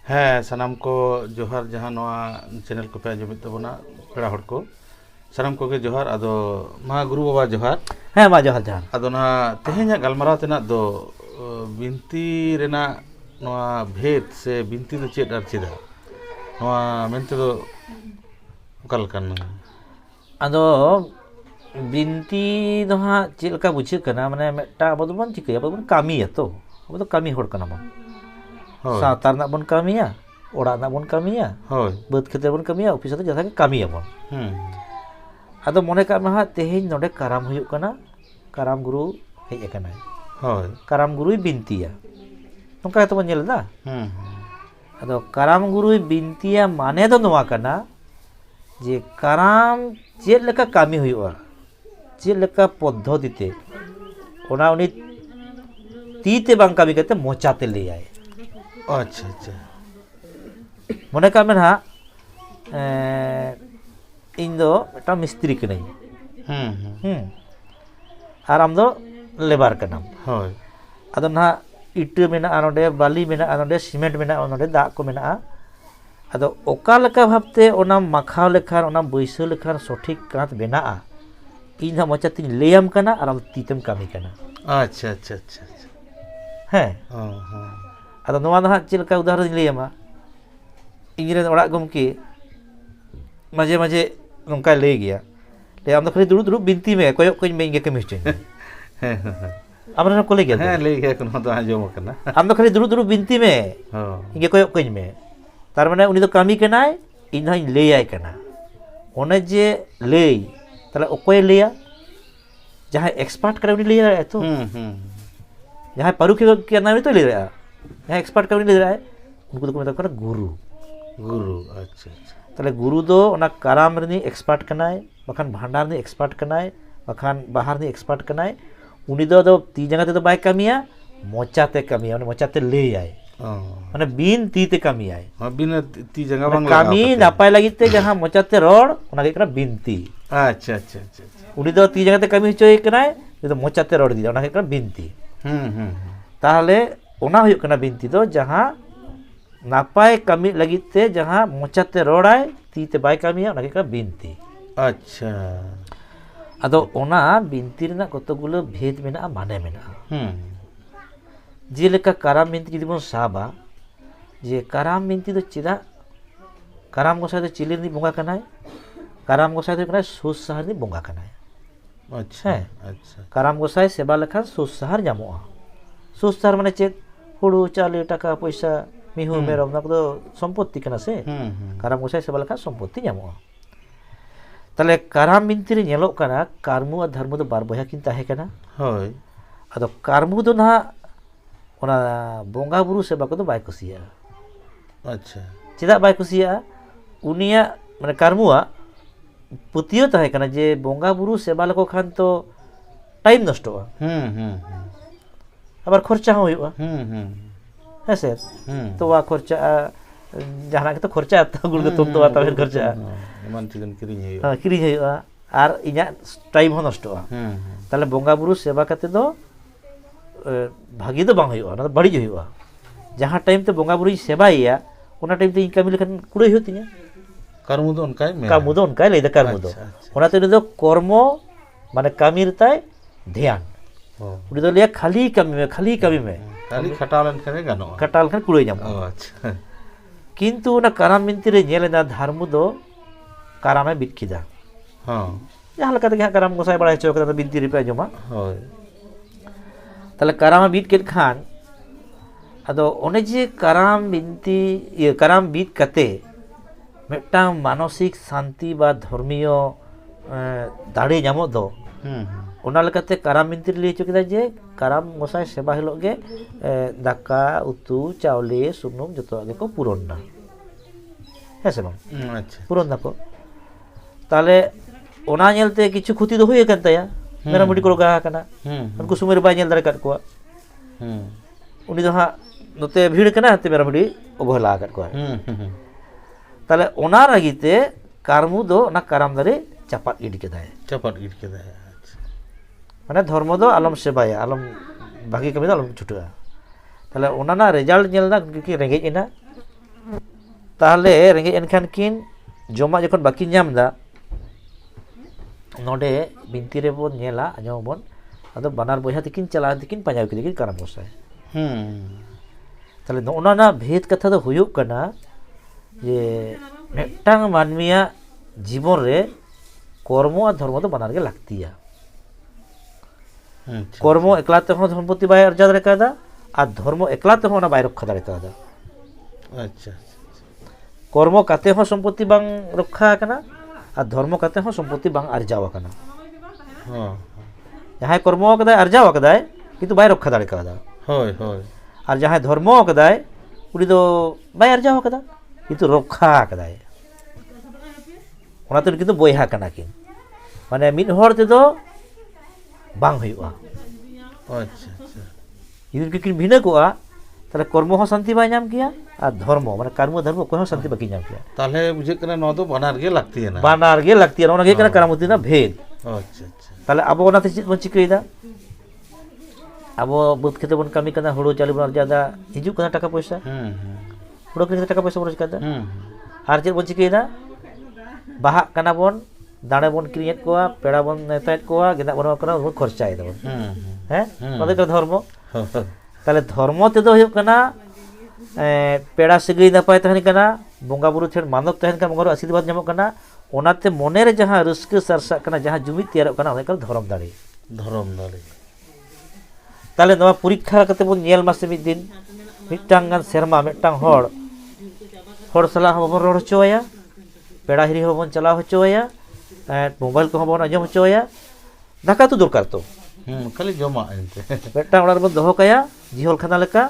ᱦᱮᱸ ᱥᱟᱱᱟᱢ ᱠᱚ ᱡᱚᱦᱟᱨ ᱡᱟᱦᱟᱸ ᱱᱚᱣᱟ ᱪᱮᱱᱮᱞ ᱠᱚᱯᱮ ᱟᱸᱡᱚᱢᱮᱫ ᱛᱟᱵᱚᱱᱟ ᱯᱮᱲᱟ ᱦᱚᱲ ᱠᱚ ᱥᱟᱱᱟᱢ ᱠᱚᱜᱮ ᱡᱚᱦᱟᱨ ᱟᱫᱚ ᱢᱟ ᱜᱩᱨᱩ ᱵᱟᱵᱟ ᱡᱚᱦᱟᱨ ᱦᱮᱸ ᱢᱟ ᱡᱚᱦᱟᱨ ᱡᱚᱦᱟᱨ ᱟᱫᱚ ᱱᱚᱣᱟ ᱛᱮᱦᱮᱧᱟᱜ ᱜᱟᱞᱢᱟᱨᱟᱣ ᱛᱮᱱᱟᱜ ᱫᱚ ᱵᱤᱱᱛᱤ ᱨᱮᱱᱟᱜ ᱱᱚᱣᱟ ᱵᱷᱮᱫ ᱥᱮ ᱵᱤᱱᱛᱤ ᱫᱚ ᱪᱮᱫ ᱟᱨ ᱪᱮᱫᱟᱜ ᱱᱚᱣᱟ ᱢᱮᱱᱛᱮᱫᱚ ᱚᱠᱟ ᱞᱮᱠᱟᱱ ᱟᱫᱚ ᱵᱤᱱᱛᱤ ᱫᱚ ᱦᱟᱸᱜ ᱪᱮᱫ ᱞᱮᱠᱟ ᱵᱩᱡᱷᱟᱹᱜ ᱠᱟᱱᱟ ᱢᱟᱱᱮ ᱢᱤᱫᱴᱟᱝ ᱟᱵᱚ ᱫᱚᱵᱚᱱ ᱪᱤᱠᱟᱹᱭᱟ ᱟᱵᱚ ᱫᱚᱵᱚᱱ ᱠᱟᱹᱢᱤᱭᱟ ᱛᱚ ᱟᱵᱚ ᱫᱚ ᱠᱟᱹᱢᱤ ᱦᱚᱲ ᱠᱟᱱᱟ ᱵᱚᱱ ᱦᱳᱭ ᱥᱟᱶᱛᱟ ᱨᱮᱱᱟᱜ ᱵᱚᱱ ᱠᱟᱹᱢᱤᱭᱟ ᱚᱲᱟᱜ ᱨᱮᱱᱟᱜ ᱵᱚᱱ ᱠᱟᱹᱢᱤᱭᱟ ᱦᱳᱭ ᱵᱟᱹᱫᱽ ᱠᱷᱮᱛ ᱨᱮᱵᱚᱱ ᱠᱟᱹᱢᱤᱭᱟ ᱚᱯᱷᱤᱥ ᱨᱮ ᱡᱟᱦᱟᱸ ᱜᱮ ᱠᱟᱹᱢᱤᱭᱟᱵᱚᱱ ᱟᱫᱚ ᱢᱚᱱᱮ ᱠᱟᱜ ᱢᱮ ᱦᱟᱸᱜ ᱛᱮᱦᱮᱧ ᱱᱚᱰᱮ ᱠᱟᱨᱟᱢ ᱦᱩᱭᱩᱜ ᱠᱟᱱᱟ ᱠᱟᱨᱟᱢ गुरु ᱦᱮᱡ ᱟᱠᱟᱱᱟᱭ ᱦᱳᱭ ᱠᱟᱨᱟᱢ गुरुᱭ ᱵᱤᱱᱛᱤᱭᱟ ᱱᱚᱝᱠᱟ ᱜᱮᱛᱚ ᱵᱚᱱ ᱧᱮᱞ ᱮᱫᱟ ᱟᱫᱚ ᱠᱟᱨᱟᱢ गुरुᱭ ᱵᱤᱱᱛᱤᱭᱟ ᱢᱟᱱᱮ ᱫᱚ ᱱᱚᱣᱟ ᱠᱟᱱᱟ ᱡᱮ ᱠᱟᱨᱟᱢ ᱪᱮᱫ ᱞᱮᱠᱟ ᱠᱟᱹᱢᱤ ᱦᱩᱭᱩᱜᱼᱟ ᱪᱮᱫ ᱞᱮᱠᱟ ᱯᱚᱫᱽᱫᱷᱚᱛᱤ ᱛᱮ ᱚᱱᱟ ᱩᱱᱤ ᱛᱤ ᱛᱮ ᱵᱟᱝ ᱠᱟᱹᱢᱤ ᱠᱟᱛᱮ ᱢᱚᱪᱟᱛᱮ ᱞᱟᱹᱭᱟᱭ ᱟᱪᱪᱷᱟ ᱟᱪᱪᱷᱟ ᱢᱚᱱᱮ ᱠᱟᱜ ᱢᱮ ᱱᱟᱦᱟᱜ ᱤᱧ ᱫᱚ ᱢᱤᱫᱴᱟᱝ ᱢᱤᱥᱛᱨᱤ ᱠᱟᱹᱱᱟᱹᱧ ᱟᱨ ᱟᱢ ᱫᱚ লেবার ᱠᱟᱱᱟᱢ ᱦᱳᱭ ᱟᱫᱚ ᱱᱟᱦᱟᱜ ᱤᱴᱟᱹ ᱢᱮᱱᱟᱜᱼᱟ ᱱᱚᱰᱮ ᱵᱟᱞᱤ ᱢᱮᱱᱟᱜᱼᱟ ᱱᱚᱰᱮ ᱥᱤᱢᱮᱱᱴ ᱢᱮᱱᱟᱜᱼᱟ ᱱᱚᱰᱮ ᱫᱟᱜ ᱠᱚ ᱢᱮᱱᱟᱜᱼᱟ ᱟᱫᱚ ᱚᱠᱟ ᱞᱮᱠᱟ ᱵᱷᱟᱵᱛᱮ ᱚᱱᱟᱢ ᱢᱟᱠᱷᱟᱣ ᱞᱮᱠᱷᱟᱱ ᱚᱱᱟᱢ ᱵᱟᱹᱭᱥᱟᱹᱣ ᱞᱮᱠᱷᱟᱱ ᱥᱚᱴᱷᱤᱠ ᱠᱟᱸᱛ ᱵᱮᱱᱟᱜᱼᱟ ᱤᱧ ᱦᱟᱸᱜ ᱢᱚᱪᱟᱛᱤᱧ ᱞᱟᱹᱭᱟᱢ ᱠᱟᱱᱟ ᱟᱨ ᱟᱢ ᱛᱤ ᱛᱮᱢ ᱠᱟᱹᱢᱤ ᱠᱟᱱᱟ ᱟᱪᱪᱷᱟ ᱟᱪᱪᱷᱟ ᱟᱪᱪᱷᱟ ᱦᱮᱸ ᱟᱫᱚ ᱱᱚᱣᱟ ᱫᱚ ᱦᱟᱸᱜ ᱪᱮᱫ ᱞᱮᱠᱟ ᱩᱫᱟᱦᱚᱨᱚᱱ ᱤᱧ ᱞᱟᱹᱭᱟᱢᱟ ᱤᱧᱨᱮᱱ ᱚᱲᱟᱜ ᱜᱚᱢᱠᱮ ᱢᱟঝে ᱢᱟঝে ᱱᱚᱝᱠᱟᱭ ᱞᱟᱹᱭ ᱜᱮᱭᱟ ᱟᱢ ᱫᱚ ᱠᱷᱟᱹᱞᱤ ᱫᱩᱲᱩᱵ ᱫᱩᱲᱩᱵ ᱵᱤᱱᱛᱤ ᱢᱮ ᱠᱚᱭᱚᱜ ᱠᱟᱹᱧ ᱢᱮ ᱤᱧ ᱜᱮ ᱠᱟᱹᱢᱤ ᱦᱚᱪᱚᱧ ᱢᱮ ᱟᱢᱨᱮᱱ ᱠᱚ ᱞᱟᱹᱭ ᱜᱮᱭᱟ ᱦᱮᱸ ᱞᱟᱹᱭ ᱜᱮᱭᱟ ᱠᱚ ᱱᱚᱣᱟ ᱫᱚ ᱟᱸᱡᱚᱢ ᱟᱠᱟᱱᱟ ᱟᱢ ᱫᱚ ᱠᱷᱟᱹᱞᱤ ᱫᱩᱲᱩᱵ ᱫᱩᱲᱩᱵ ᱵᱤᱱᱛᱤ ᱢᱮ ᱤᱧ ᱜᱮ ᱠᱚᱭᱚᱜ ᱠᱟᱹᱧ ᱢᱮ ᱛᱟᱨ ᱢᱟᱱᱮ ᱩᱱᱤ ᱫᱚ ᱠᱟᱹᱢᱤ ᱠᱟᱱᱟᱭ ᱤᱧ ᱫᱚᱧ ᱞᱟᱹᱭᱟᱭ ᱠᱟᱱᱟ ᱚᱱᱮ ᱡᱮ ᱞᱟᱹᱭ তাহলে ᱚᱠᱚᱭ ᱞᱟᱹᱭᱟ ᱡᱟᱦᱟᱸᱭ ᱮক্সপার্ট ᱠᱟᱱᱟ ᱩᱱᱤ ᱞᱟᱹᱭ ᱫᱟᱲᱮᱭᱟᱜᱼᱟ ᱛᱚ ᱡᱟᱦᱟᱸᱭ ᱯᱟᱹᱨᱩᱠᱷᱤᱭᱟᱹ ᱠᱟᱱᱟ ᱩᱱᱤ ᱛᱚ ᱞᱟᱹᱭ ᱫᱟᱲᱮᱭᱟᱜᱼᱟ ᱡᱟᱦᱟᱸᱭ ᱮক্সপার্ট ᱠᱟᱱᱟ ᱩᱱᱤ ᱞᱟᱹᱭ ᱫᱟᱲᱮᱭᱟᱜᱼᱟ उनको तो मेरा गुरु गुरु अच्छा अच्छा ताले गुरु दो ओना काराम रनी एक्सपर्ट कनाय बखान भांडार नी एक्सपर्ट कनाय बखान बाहर नी एक्सपर्ट कनाय उनी दो ती जगह ते तो बाय कमिया मोचाते कमिया उनी मोचाते ले आए माने बीन ती ते कमिया बिन ती जगह बांग कमी नापाय लागित ते जहां मोचाते रोड ओना के करा बिनती अच्छा अच्छा अच्छा उनी दो ती जगह ते कमी होय कनाय तो मोचाते रोड दी ओना के करा बिनती ताहले ओना हुयुग कना बिनती दो जहां नापाय कमी लगित ते जहां मोचाते रोडाय ती ते बाय कमिया ओना के करा बिनती अच्छा अदो ओना बिनती रेना कतगुलो भेद मेना माने मेना जेलेका काराम बिनती जुदि बन साबा जे काराम बिनती दो चेदा काराम गोसाई दो चिलिर नि बोंगा कनाय काराम गोसाई दो कनाय सुस सहार नि बोंगा कनाय अच्छा अच्छा काराम गोसाई सेवा लेखान सुस सहार जामोआ सुस सहार माने चेद हुड़ू चाले टाका पैसा मिहु मेरम ना को सम्पत्ति कना से काराम गोसाई सेवा लेखान सम्पत्ति जामोआ ताले काराम बिनती रे नेलोग कना कार्मु और धर्म दो बार बया किन ताहे कना होय अदो कार्मु दो ना ओना बोंगा बुरु सेवा को दो बाय कुसिया अच्छा चेदा बाय कुसिया उनिया माने कार्मुआ पुतियो ताहे कना जे बोंगा बुरु सेवा लको खान तो टाइम नष्टोआ आबार खर्चा होयुआ है से तो वा खर्चा जहां के तो खर्चा आता गुड़ के तुम तो आता फिर खर्चा मान चिकन किरिኝ हुआ और इना टाइम हो नष्टोआ ताले बोंगा बुरु सेवा कते दो भागी दो बांग हुआ ना बड़ी हुआ जहां टाइम ते बोंगा बुरु सेवाइया ओना टाइम ते इन कमी लेखन कुड़े होतिया कर्म दो उनका लेदा कर्म दो ओना ते दो कर्म माने कमी रताय ध्यान उडी दो लिया खाली कमी में खाली खटालन करे गानो खटाल खान कुड़े जाम अच्छा किंतु ना काराम बिनती रे नेलेना धर्म दो कारामे बिट किदा हां जहां लका ते काराम गोसाई बड़ा चौक दा बिनती रे पे जमा होय ताले कारामा बीट के खान अदो ओने जे काराम बिनती ये काराम बीट कते मिट्टांग मानसिक शांति बा धर्मीय दाड़े नामो दो ओना लकाते काराम बिनती रे लई चुकिदा जे काराम गोसाई सेवा हिलो गे दाका उतु चावले सुनुम जतो आगे को पूरण ना है से बांग अच्छा पूरण ना को ताले ओना नेलते किछु खुती दो हुए कनताया मेरा मुडी को गा कना उनको सुमेर बाय नेल दरे काट को उनी दो हा नोते भीड़ कना ते मेरा मुडी ओभला काट को ताले ओना रगिते कार्मु दो ना काराम दरे चापात इड केदाय माने धर्म दो आलम सेबाया आलम भागी कमी दो आलम छुटुआ ताले ओना ना रिजल्ट नेल ना कि रेंगेज एना ताहले रेंगे एनखान किन जमा जखन बाकी नाम दा नोडे बिनती रे बोन नेला आजो बोन अदो बानार बोया तकिन चला तकिन पाजा किन काराम गोसाई ताहले नोना ना भेद कथा दो हुयुक कना जे मेटांग मानमिया जीवन रे कर्म और धर्म तो बानार गे लागतिया कर्म एकला तेहो सम्पत्ति बाय अर्जा दाड़े कादा और धर्म एकला तेहो ना बाय रक्षा दाड़े कादा अच्छा कर्म काते हो सम्पत्ति बांग रक्षा कना और धर्म काते हो सम्पत्ति बांग अर्जावा कना जहां कर्म कदाय अर्जावा कदाय किंतु बाय रक्षा दाड़े कादा होय होय और जहां धर्म कदाय उनी दो बाय अर्जावा कदा किंतु रक्षा कदाय ओनाते किंतु बोयहा कना किन माने मिद हर तेदो बांग हुयुआ अच्छा अच्छा जुदि किन भिना कोआ ताले कर्म हो शांति बाय नाम किया और धर्म माने कर्म धर्म को हो शांति बाकी नाम किया ताहले बुझे कना नो दो बानार गे लागती है ना बानार गे लागती है ओना गे कना करामती ना भेद अच्छा अच्छा ताले अब ओनाते चेत बन चिकैदा अब बुध खेते बन कमी कना हुड़ो चाली बन अर्जादा हिजु कना टाका पैसा हुड़ो किन टाका पैसा बन चिकादा आर चेत बन चिकैदा बाहा कना बन दाणे बन किरियत कोआ पेड़ा बन नेतायत कोआ गेदा बन कना उन खर्चाय दबन हैं ओदे का धर्म ताले धर्म तेदो हुयुक कना पेड़ा सगई नपाय तहन कना बंगा बुरु ठेन मानक तहन कना बंगा आशीर्वाद नामक कना ओनाते मने रे जहां रस्क सरसा कना जहां जुमिद तैयारक कना ओने का धर्म दाड़ी ताले नवा परीक्षा कते बन नेल मासे मिद दिन मिटांग गान सेरमा मिटांग हर सला हबन रोड होचोया पेड़ा हिरी हबन चला होचोया मोबाइल को हबन आजम होचोया दाका तो दरकार तो खाली जमा एनते मिटांग ओड़ा बन दोहो काया जिहल खाना लेका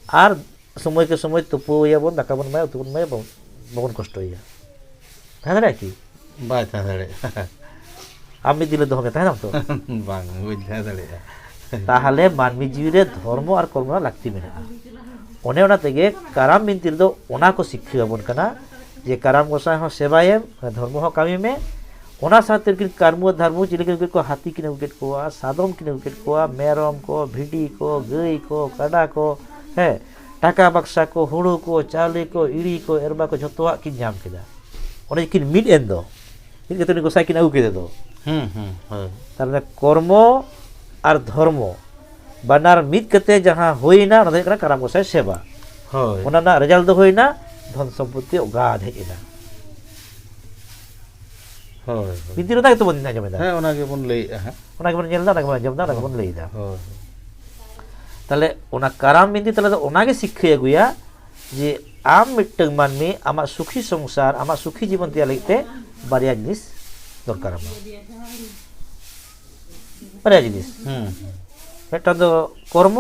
आर समय के समय तुपुया बन दाका बन माय तुबन माय बन कष्टया थादरे की बाय थादरे आम मिद दिले दोहो ताहनाम तो बांग बुझ थादरे ताहले मानवी जीवी रे धर्म और कर्म लागती मेना ओने ओना तेगे काराम बिनती दो ओना को शिक्षा बन कना जे काराम गोसाई हो सेवाये धर्म हो कामी में ओना साथे किन कर्म धर्म चिले को हाथी किने उकेट को सादम किने उकेट को मेरम को भिडी को गई को काडा को है टाका बक्सा को हुड़ू को चाले को इड़ी को एरबा को जतवा किन नाम केदा ओने किन मिड एन दो किन केतनी गोसाई किन आगु केदे दो तारने कर्म और धर्म बानार मिद कते जहां होइना ओना दे काराम गोसाई सेवा होय ओना ना रिजल्ट दो होइना धन सम्पत्ति गाद हेइना होय बिनती रोदा तो बन आजमेदा है ओना के बन लई है ओना के बन नेलदा ओना के बन जमदा ओना के बन लईदा होय ताले ओना काराम बिनती ताले ओना के शिक्षा अगुया जे आम मिटंग मानमी आमा सुखी संसार आमा सुखी जीवन तैयार लगते बारिया जिनिस दरकार आमा बारिया जिनिस मेटान दो कर्म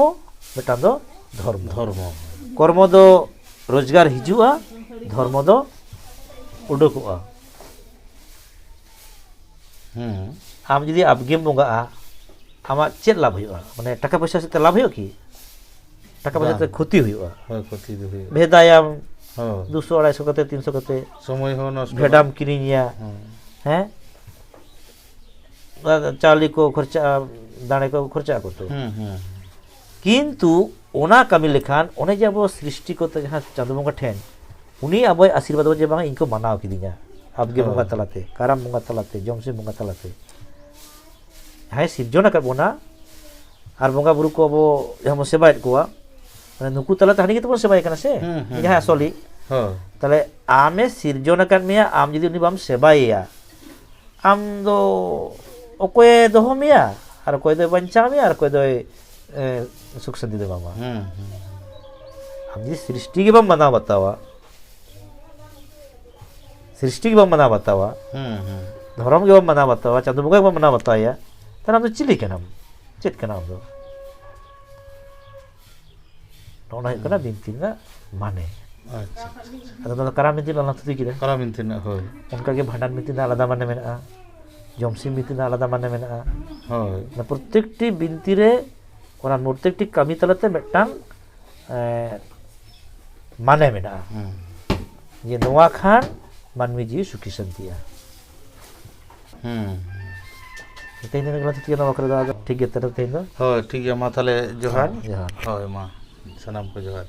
मेटान दो धर्म कर्म दो रोजगार हिजुआ धर्म दो उडुकुआ आम जुदी आबगेम बंगा आमा चेत लाभ हुआ माने टाका पैसा से लाभ हुआ कि टाका पैसा से क्षति हुआ क्षति दो हुई भेदायाम 200-250 कते 300 कते समय हो नष्ट भेडाम किनिया हैं चाली को खर्चा दाणे को खर्चा को तो किंतु ओना कमी लेखान ओने जे अब सृष्टि को जहां चांदो बंगा ठेन उनी अब आशीर्वाद जे बांगा इनको मनाव किदिया आबगे बंगा तलाते काराम बंगा तलाते जमसे बंगा तलाते हाय सिरजोना का बोना आर बंगा बुरु को अब हम सेवायत कोआ माने नुकु तला तहानी के तो सेवाय कना से जहां असली ताले आमे सिरजोना kan मिया आम जदि उनी बाम सेवाया आम दो ओकोय दोहो मिया आर कोय दो बंचा मिया आर कोय दो सुख शांति दे बाबा हम जी सृष्टि के बम मना बतावा सृष्टि के बम मना बतावा धर्म के बम मना बतावा चंद्र बंगा के बम मना बताया तार हम चिली के नाम चेत के नाम दो नोना कना बिनती ना माने अच्छा अदा काराम बिनती लाना तुति किदा काराम बिनती ना होय उनका के भांडान बिनती ना आलादा माने मेना जमसी बिनती ना आलादा माने मेना होय ना प्रत्येकटी बिनती रे ओना प्रत्येकटी कामी तलाते मेटांग माने मेना ये नोआ खान मानवी जीव सुखी शांतिया तेन गला तुति ना वकरा दा ठीक है तरह तेन होय ठीक है मा ताले जोहार जोहार होय मा सनम को जोहार।